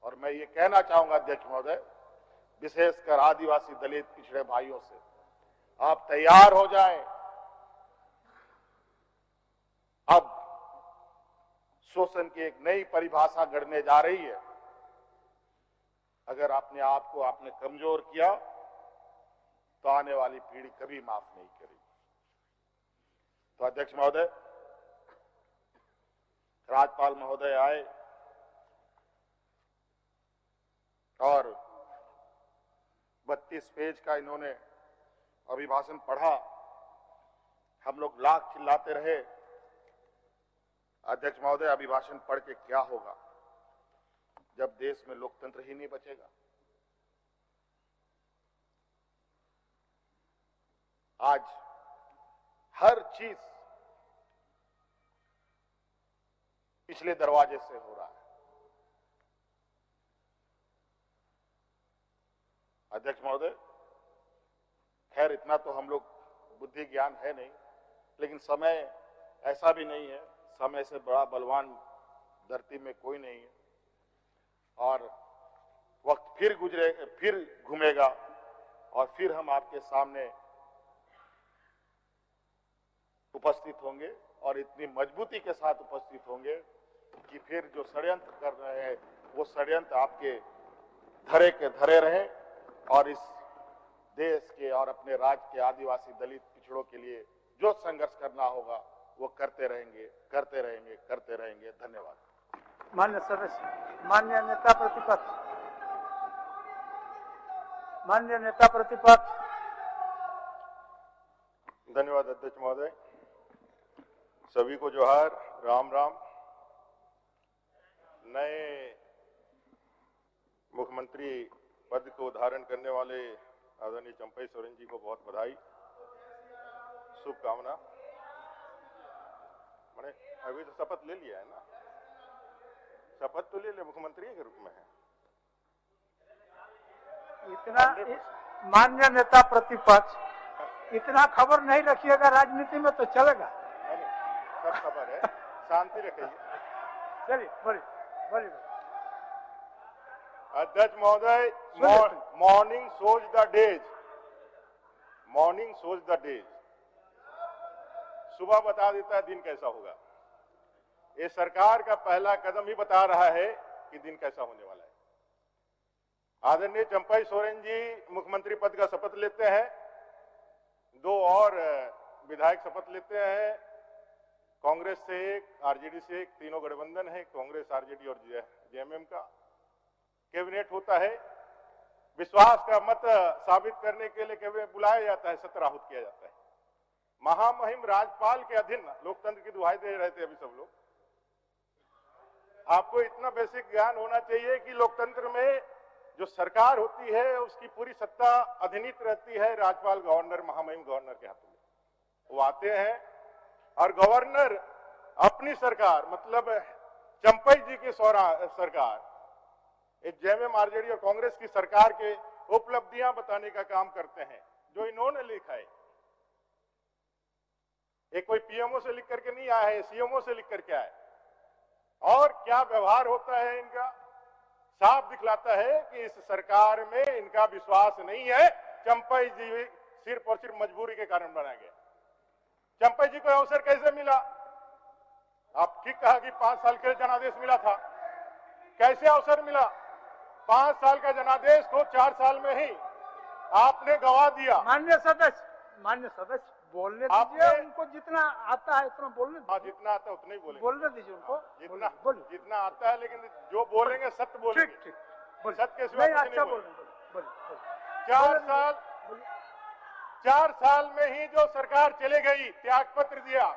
और मैं ये कहना चाहूंगा अध्यक्ष महोदय, विशेषकर आदिवासी दलित पिछड़े भाइयों से, आप तैयार हो जाएं। अब शोषण की एक नई परिभाषा गढ़ने जा रही है। अगर अपने आप को आपने कमजोर किया तो आने वाली पीढ़ी कभी माफ नहीं करेगी। तो अध्यक्ष महोदय, राज्यपाल महोदय आए और 32 पेज का इन्होंने अभिभाषण पढ़ा। हम लोग लाख चिल्लाते रहे। अध्यक्ष महोदय, अभिभाषण पढ़ के क्या होगा जब देश में लोकतंत्र ही नहीं बचेगा। आज हर चीज पिछले दरवाजे से हो रहा है। अध्यक्ष महोदय, खैर इतना तो हम लोग बुद्धि ज्ञान है नहीं, लेकिन समय ऐसा भी नहीं है, समय से बड़ा बलवान धरती में कोई नहीं है और वक्त फिर घूमेगा और फिर हम आपके सामने उपस्थित होंगे और इतनी मजबूती के साथ उपस्थित होंगे कि फिर जो षड्यंत्र कर रहे हैं वो षड्यंत्र आपके धरे के धरे रहे और इस देश के और अपने राज्य के आदिवासी दलित पिछड़ों के लिए जो संघर्ष करना होगा वो करते रहेंगे, करते रहेंगे, करते रहेंगे। धन्यवाद। मान्य सदस्य, मान्य नेता प्रतिपक्ष, मान्य नेता प्रतिपक्ष। धन्यवाद अध्यक्ष महोदय। सभी को जोहार, राम राम। नए मुख्यमंत्री पद को धारण करने वाले आदरणीय चंपई सोरेन जी को बहुत बधाई, शुभकामना। मैंने अभी तो शपथ ले लिया है ना, शपथ तो ले ले, मुख्यमंत्री के रूप में है। इतना मान्य नेता प्रतिपक्ष, इतना खबर नहीं रखिएगा राजनीति में तो चलेगा। सब खबर है, शांति रखिए। चलिए बोलिए बोलिए। अध्यक्ष महोदय, morning shows the days, morning shows the days. सुबह बता देता है दिन कैसा होगा। ये सरकार का पहला कदम ही बता रहा है कि दिन कैसा होने वाला है। आदरणीय चंपई सोरेन जी मुख्यमंत्री पद का शपथ लेते हैं, 2 और विधायक शपथ लेते हैं, कांग्रेस से 1, आरजेडी से 1, तीनों गठबंधन है, कांग्रेस, आरजेडी और जेएमएम का। कैबिनेट होता है, विश्वास का मत साबित करने के लिए कैबिनेट बुलाया जाता है, सत्राहुत किया जाता है। महामहिम राज्यपाल के अधीन लोकतंत्र की दुहाई दे रहे थे अभी सब लोग। आपको इतना बेसिक ज्ञान होना चाहिए कि लोकतंत्र में जो सरकार होती है उसकी पूरी सत्ता अधिनीत रहती है राज्यपाल, गवर्नर, महामहिम गवर्नर के हाथों में। वो आते हैं और गवर्नर अपनी सरकार, मतलब चंपई जी की सरकार, जेएमएम, आरजेडी और कांग्रेस की सरकार के उपलब्धियां बताने का काम करते हैं जो इन्होंने लिखा है। ये कोई पीएमओ से लिख करके नहीं आया है, सीएमओ से लिख करके आया है। और क्या व्यवहार होता है इनका, साफ दिखलाता है कि इस सरकार में इनका विश्वास नहीं है। चंपई जी सिर्फ और सिर्फ मजबूरी के कारण बनाया गया। चंपई जी को अवसर कैसे मिला? आप ठीक कहा कि 5 साल के जनादेश मिला था। कैसे अवसर मिला? 5 साल का जनादेश को 4 साल में ही आपने गवा दिया। मान्य सदस्य बोलने दीजिए, उनको जितना आता है उतना बोलने दीजिए। हाँ, जितना आता है उतना ही बोलेंगे। बोलने दीजिए उनको, जितना आता है, लेकिन जो बोलेंगे सत्य बोलेंगे। ठीक, सत्य के सिवा कुछ नहीं बोलेंगे। 4 साल में ही जो सरकार चले गई, त्यागपत्र दिया,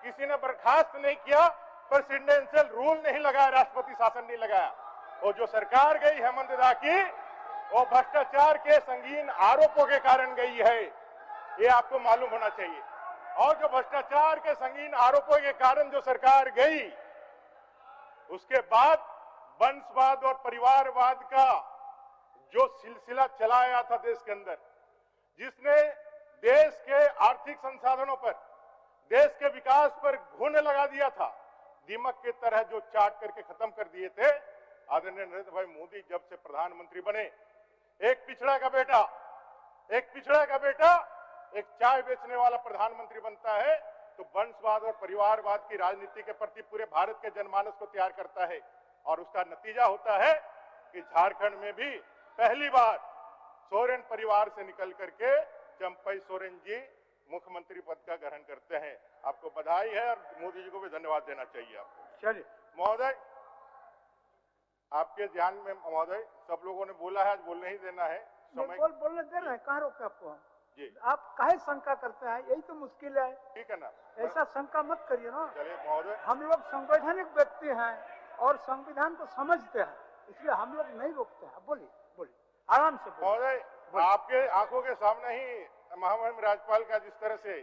किसी ने बर्खास्त नहीं किया, प्रेसिडेंशियल रूल नहीं लगाया, राष्ट्रपति शासन नहीं लगाया। और जो सरकार गई हेमंत दा की, वो भ्रष्टाचार के संगीन आरोपों के कारण गई है, ये आपको मालूम होना चाहिए। और जो भ्रष्टाचार के संगीन आरोपों के कारण जो सरकार गई, उसके बाद वंशवाद और परिवारवाद का जो सिलसिला चलाया था देश के अंदर, जिसने देश के आर्थिक संसाधनों पर, देश के विकास पर घून लगा दिया था, दीमक की तरह जो चाट करके खत्म कर दिए थे, आदरणीय नरेंद्र भाई मोदी जब से प्रधानमंत्री बने, एक पिछड़ा का बेटा एक चाय बेचने वाला प्रधानमंत्री बनता है तो वंशवाद और परिवारवाद की राजनीति के प्रति पूरे भारत के जनमानस को तैयार करता है। और उसका नतीजा होता है कि झारखंड में भी पहली बार सोरेन परिवार से निकल करके चंपई सोरेन जी मुख्यमंत्री पद का ग्रहण करते हैं। आपको बधाई है और मोदी जी को भी धन्यवाद देना चाहिए आपको। चलिए महोदय, आपके ध्यान में महोदय सब लोगों ने बोला है, आज बोलने ही देना है समय। बोलने दे रहे हैं, कहाँ रोके आपको हम? जी आप काहे शंका करते हैं? यही तो मुश्किल है। ठीक है ना, ऐसा शंका मत करिए ना। चलिए महोदय, हम लोग संवैधानिक व्यक्ति हैं और संविधान को समझते हैं, इसलिए हम लोग नहीं रोकते हैं। बोलिए बोलिए, आराम से बोलिए। महोदय आपके आंखों के सामने ही महामहिम राज्यपाल का जिस तरह से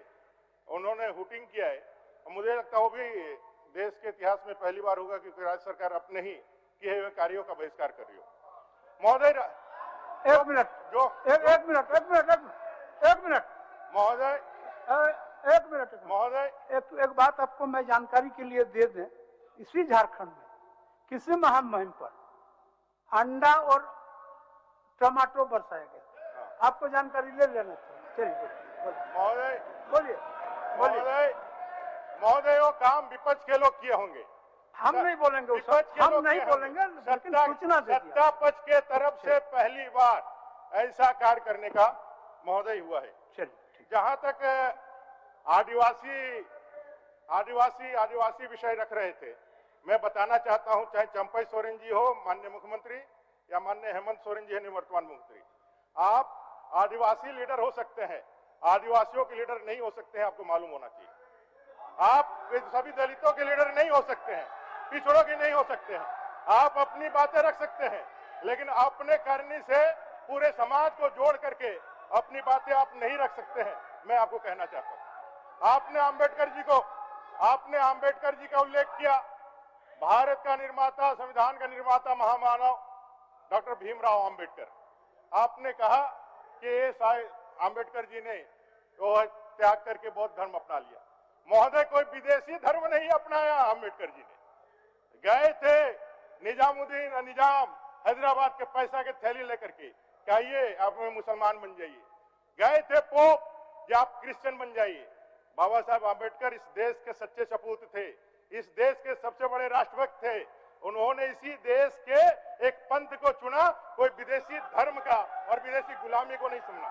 उन्होंने हुटिंग किया है, मुझे लगता है वो भी देश के इतिहास में पहली बार होगा कि राज्य सरकार अपने ही किए हुए कार्यों का बहिष्कार कर रही हो। महोदय एक मिनट महोदय महोदय एक बात आपको मैं जानकारी के लिए दे दें, इसी झारखंड में किसी महामहिम पर अंडा और टमाटो बरसाया गया। आपको जानकारी ले लेना चाहिए। चलिए महोदय बोलिए महोदय वो काम विपक्ष के लोग किए होंगे, हम नहीं बोलेंगे, हम नहीं बोलेंगे, लेकिन सूचना दे दिया। सत्ता पक्ष के तरफ से पहली बार ऐसा कार्य करने का महोदय हुआ है। चलिए, जहां तक आदिवासी विषय रख रहे थे, मैं बताना चाहता हूं, चाहे चंपई सोरेन जी हो माननीय मुख्यमंत्री या माननीय हेमंत सोरेन जी है निवर्तमान मुख्यमंत्री, आप आदिवासी लीडर हो सकते हैं, आदिवासियों के लीडर नहीं हो सकते हैं, आपको मालूम होना चाहिए। आप सभी दलितों के लीडर नहीं हो सकते हैं, पिछड़ों के नहीं हो सकते हैं। आप अपनी बातें रख सकते हैं, लेकिन अपने करने से पूरे समाज को जोड़ करके अपनी बातें आप नहीं रख सकते हैं। मैं आपको कहना चाहता हूं, आपने आम्बेडकर जी का उल्लेख किया, भारत का निर्माता, संविधान का निर्माता, महामानव डॉक्टर भीमराव आम्बेडकर। आपने कहा कि ये आम्बेडकर जी ने वो त्याग करके बौद्ध धर्म अपना लिया। महोदय, कोई विदेशी धर्म नहीं अपनाया आम्बेडकर जी ने। गए थे निजाम हैदराबाद के पैसा के थैली लेकर के, कहिए आप मुसलमान बन जाइए। गए थे पोप कि आप क्रिश्चियन बन जाइए। बाबा साहब आम्बेडकर इस देश के सच्चे सपूत थे, इस देश के सबसे बड़े राष्ट्रभक्त थे। उन्होंने इसी देश के एक पंथ को चुना, कोई विदेशी धर्म का और विदेशी गुलामी को नहीं सुनना।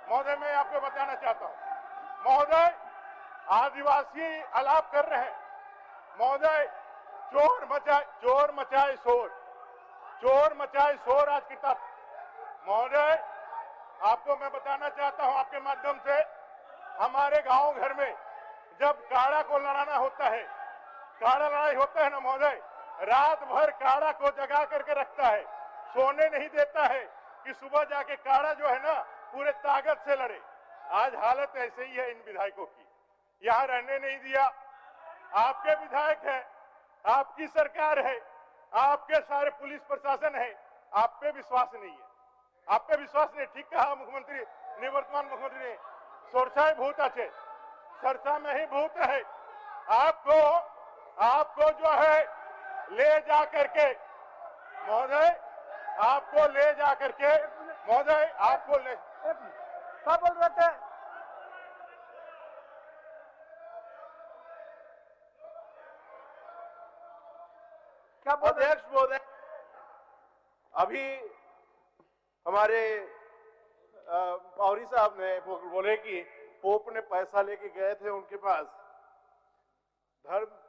महोदय, मैं आपको बताना चाहता हूं, महोदय आदिवासी आलाप कर रहे हैं। महोदय, चोर मचाए शोर आज की तक। महोदय, आपको मैं बताना चाहता हूं आपके माध्यम से, हमारे गांव घर में जब काड़ा को लड़ाना होता है, काड़ा लड़ाई होता है ना महोदय, रात भर काड़ा को जगा करके रखता है, सोने नहीं देता है कि सुबह जाके काड़ा जो है ना पूरे ताकत से लड़े। आज हालत ऐसे ही है इन विधायकों की, यहां रहने नहीं दिया। आपके विधायक हैं, आपकी सरकार है, आपके सारे पुलिस प्रशासन है, आप पे विश्वास नहीं है, आप पे विश्वास नहीं। ठीक कहा मुख्यमंत्री, निवर्तमान मुख्यमंत्री ने, सोरसाई भूत अच्छे, सरसा में ही भूत है। आपको जो है ले जा करके महोदय, आपको ले जा करके महोदय, आपको ले, क्या बोल रहे थे? क्या बोल रहे? अध्यक्ष महोदय, अभी हमारे पौरी साहब ने बोले कि पोप ने पैसा लेके गए थे उनके पास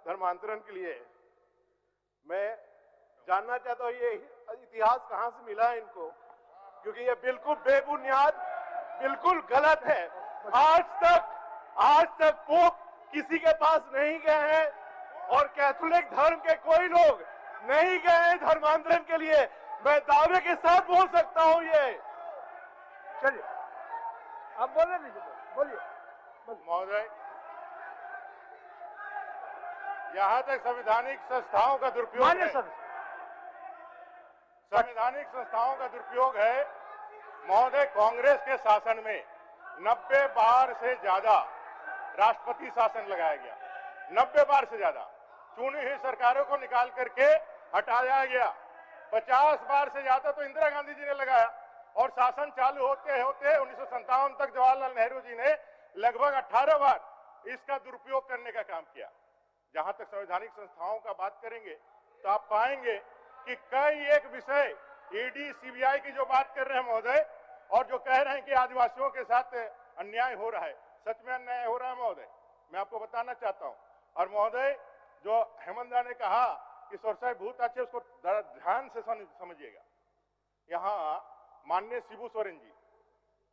धर्मांतरण के लिए। मैं जानना चाहता हूं ये इतिहास कहां से मिला है इनको, क्योंकि ये बिल्कुल बेबुनियाद, बिल्कुल गलत है। आज तक पोप किसी के पास नहीं गए हैं और कैथोलिक धर्म के कोई लोग नहीं गए हैं धर्मांतरण के लिए। मैं दावे के साथ बोल सकता हूं ये। चलिए, आप बोले नहीं, बोलिए। महोदय, यहां तक संवैधानिक संस्थाओं का दुरुपयोग है, संवैधानिक संस्थाओं का दुरुपयोग है महोदय। कांग्रेस के शासन में 90 बार से ज्यादा राष्ट्रपति शासन लगाया गया, 90 बार से ज्यादा। चुनी हुई सरकारों को निकाल करके हटाया गया, 50 बार से ज्यादा तो इंदिरा गांधी जी ने लगाया, और शासन चालू होते होते 1957 तक जवाहरलाल नेहरू जी ने लगभग 18 बार इसका दुरुपयोग करने का काम किया। जहां तक संवैधानिक संस्थाओं का बात करेंगे तो आप पाएंगे कि कई एक विषय ईडी सीबीआई की जो बात कर रहे हैं महोदय, और जो कह रहे हैं कि आदिवासियों के साथ अन्याय हो रहा है, सच में अन्याय हो रहा है महोदय, मैं आपको बताना चाहता हूं। और महोदय, जो हेमंत दा ने कहा कि सोरसाई बहुत अच्छे, उसको ध्यान से समझिएगा। यहाँ माननीय शिबू सोरेन जी,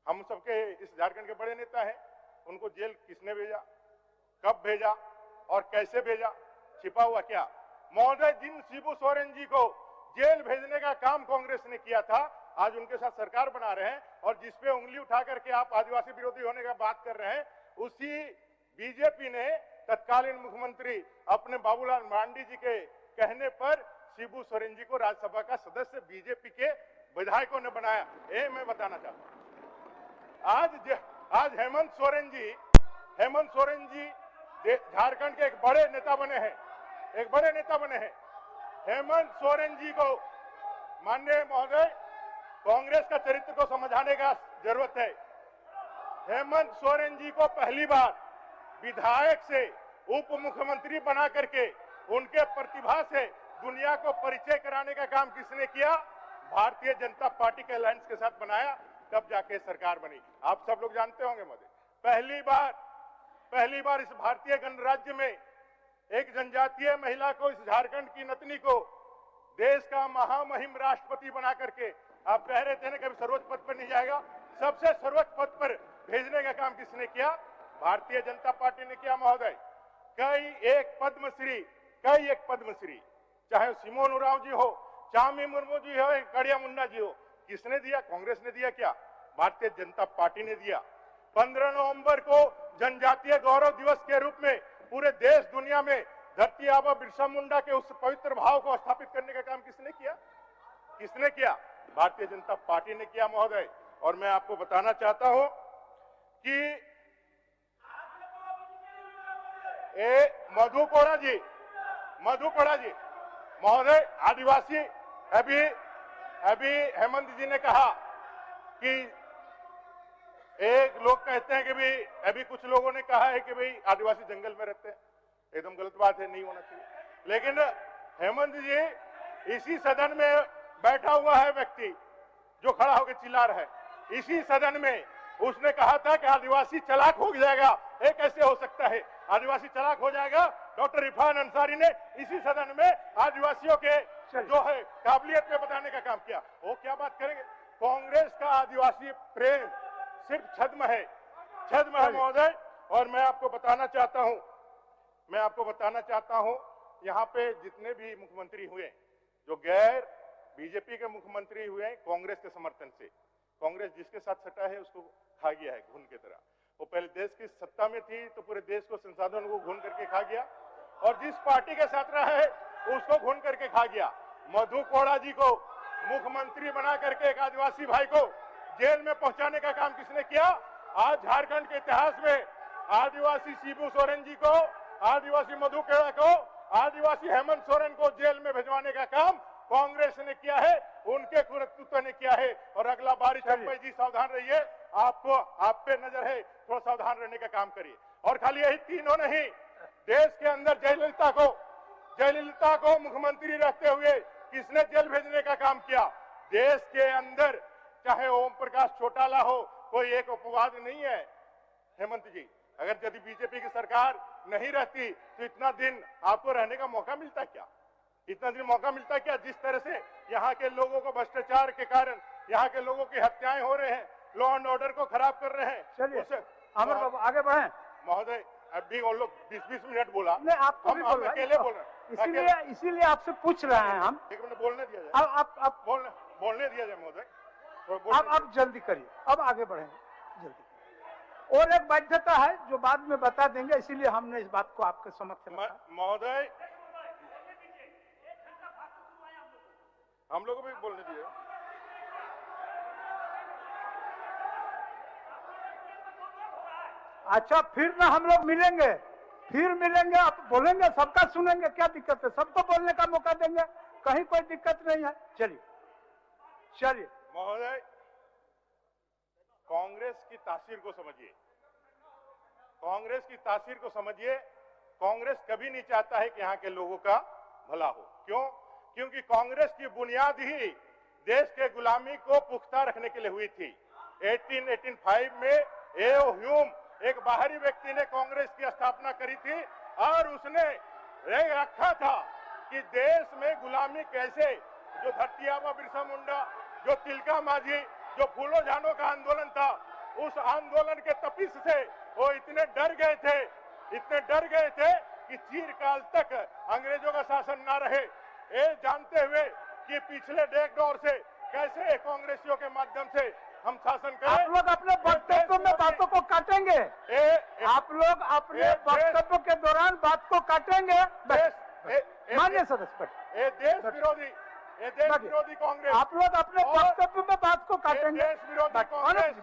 हम सबके इस झारखंड के बड़े नेता हैं, उनको जेल किसने भेजा, कब भेजा और कैसे भेजा, छिपा हुआ क्या? महोदय, जिन शिबू सोरेन जी को जेल भेजने का काम कांग्रेस ने किया था, आज उनके साथ सरकार बना रहे हैं, और जिसपे उंगली उठा करके आप आदिवासी विरोधी होने का बात कर रहे हैं, उसी बीजेपी ने तत्कालीन मुख्यमंत्री अपने बाबूलाल मरांडी जी के कहने पर शिबू सोरेन जी को राज्यसभा का सदस्य बीजेपी के विधायकों ने बनाया। ये मैं बताना चाहता हूं। आज हेमंत सोरेन जी झारखंड के एक बड़े नेता बने हैं, हेमंत सोरेन जी को, माननीय महोदय, कांग्रेस का चरित्र को समझाने का जरूरत है। हेमंत सोरेन जी को पहली बार विधायक से उप मुख्यमंत्री बना करके उनके प्रतिभा से दुनिया को परिचय कराने का काम किसने किया? भारतीय जनता पार्टी के अलायंस के साथ बनाया, तब जाके सरकार बनी। आप सब लोग जानते होंगे महोदय, पहली बार इस भारतीय गणराज्य में एक जनजातीय महिला को, इस झारखंड की नतनी को, देश का महामहिम राष्ट्रपति बना करके, आप कह रहे थे ना कभी सर्वोच्च पद पर नहीं जाएगा, सबसे सर्वोच्च पद पर भेजने का काम किसने किया? भारतीय जनता पार्टी ने किया महोदय। कई एक पद्मश्री, चाहे सिमोन उरांव जी हो, चामी मुर्मू जी हो, कड़िया मुंडा जी हो, किसने दिया? कांग्रेस ने दिया क्या? भारतीय जनता पार्टी ने दिया। 15 नवंबर को जनजातीय गौरव दिवस के रूप में पूरे देश दुनिया में धरती आबा बिरसा मुंडा के उस पवित्र भाव को स्थापित करने का काम किसने किया? भारतीय जनता पार्टी ने किया महोदय। और मैं आपको बताना चाहता हूं कि मधु कोड़ा जी महोदय, आदिवासी, अभी हेमंत जी ने कहा कि एक लोग कहते हैं कि भाई, अभी कुछ लोगों ने कहा है कि भाई आदिवासी जंगल में रहते हैं, एकदम गलत बात है, नहीं होना चाहिए। लेकिन हेमंत जी, इसी सदन में बैठा हुआ है व्यक्ति जो खड़ा होकर चिल्ला रहा है, इसी सदन में उसने कहा था कि आदिवासी चालाक हो जाएगा। ये कैसे हो सकता है? आदिवासी चालाक हो जाएगा? डॉक्टर इरफान अंसारी ने इसी सदन में आदिवासियों के जो है काबिलियत पे बताने का काम किया। वो क्या बात करेंगे? कांग्रेस का आदिवासी प्रेम सिर्फ छद्म है महोदय। और मैं आपको बताना चाहता हूं, यहाँ पे जितने भी मुख्यमंत्री हुए, जो गैर बीजेपी के मुख्यमंत्री हुए, कांग्रेस के समर्थन से, कांग्रेस जिसके साथ सटा है उसको खा गया है घुन की तरह। वो पहले देश की सत्ता में थी तो पूरे देश को, संसाधनों को घुन करके खा गया, और जिस पार्टी के साथ रहा है उसको घुन करके खा गया। मधु कोड़ा जी को मुख्यमंत्री बना करके एक आदिवासी भाई को जेल में पहुंचाने का काम किसने किया? आज झारखंड के इतिहास में आदिवासी शिबू सोरेन जी को, आदिवासी मधु कोड़ा को, आदिवासी हेमंत सोरेन को जेल में भिजवाने का काम कांग्रेस ने किया है, उनके नेतृत्व ने किया है। और अगला बार चंपई जी सावधान रहिए, आपको आप पे नजर है, थोड़ा सावधान रहने का काम करिए। और खाली यही तीनों नहीं, देश के अंदर जयललिता को मुख्यमंत्री रहते हुए किसने जेल भेजने का काम किया? देश के अंदर चाहे ओम प्रकाश चौटाला हो, कोई एक अपवाद नहीं है। हेमंत जी, अगर यदि बीजेपी की सरकार नहीं रहती तो इतना दिन आपको रहने का मौका मिलता क्या? जिस तरह से यहाँ के लोगों को भ्रष्टाचार के कारण यहाँ के लोगों की हत्याएं हो रहे हैं, लॉ एंड ऑर्डर को खराब कर रहे हैं। चलिए अमर बाबू आगे बढ़े। महोदय, अभी वो लोग 20-20 मिनट बोला, नहीं आपको भी बोल अकेले बोल रहे हैं, इसीलिए आपसे पूछ रहे हैं हम। एक मिनट बोलने दिया जाए, आप बोलने दिया जाए महोदय। आप जल्दी करिए, अब आगे बढ़ेंगे जल्दी। और एक बाध्यता है जो बाद में बता देंगे, इसीलिए हमने इस बात को आपके समक्ष रखा। महोदय, हम लोगों को भी बोलने दिए। अच्छा, फिर ना हम लोग मिलेंगे, आप बोलेंगे, सबका सुनेंगे, क्या दिक्कत है? सबको बोलने का मौका देंगे, कहीं कोई दिक्कत नहीं है। चलिए चलिए। महोदय, कांग्रेस की तासीर को समझिए, कांग्रेस की तासीर को समझिए। कांग्रेस कभी नहीं चाहता है कि यहाँ के लोगों का भला हो। क्यों? क्योंकि कांग्रेस की बुनियाद ही देश के गुलामी को पुख्ता रखने के लिए हुई थी। 1885 में एओ ह्यूम, एक बाहरी व्यक्ति ने कांग्रेस की स्थापना करी थी और उसने रखा था कि देश में गुलामी कैसे, जो धरती आबा बिरसा मुंडा, जो तिलका मांझी, जो फूलो झानो का आंदोलन था, उस आंदोलन के तपिश से वो इतने डर गए थे कि चीरकाल तक अंग्रेजों का शासन ना रहे। ये जानते हुए कि पिछले 1.5 दौर से कैसे कांग्रेसियों के माध्यम से हम शासन करें। आप लोग अपने वक्तव्य में बातों को काटेंगे। आप लोग अपने वक्तव्य के दौरान बात को काटेंगे। माननीय सदस्य, ये देश विरोधी कांग्रेस, आप लोग अपने वक्तव्य में बात को काटेंगे। देश विरोधी कांग्रेस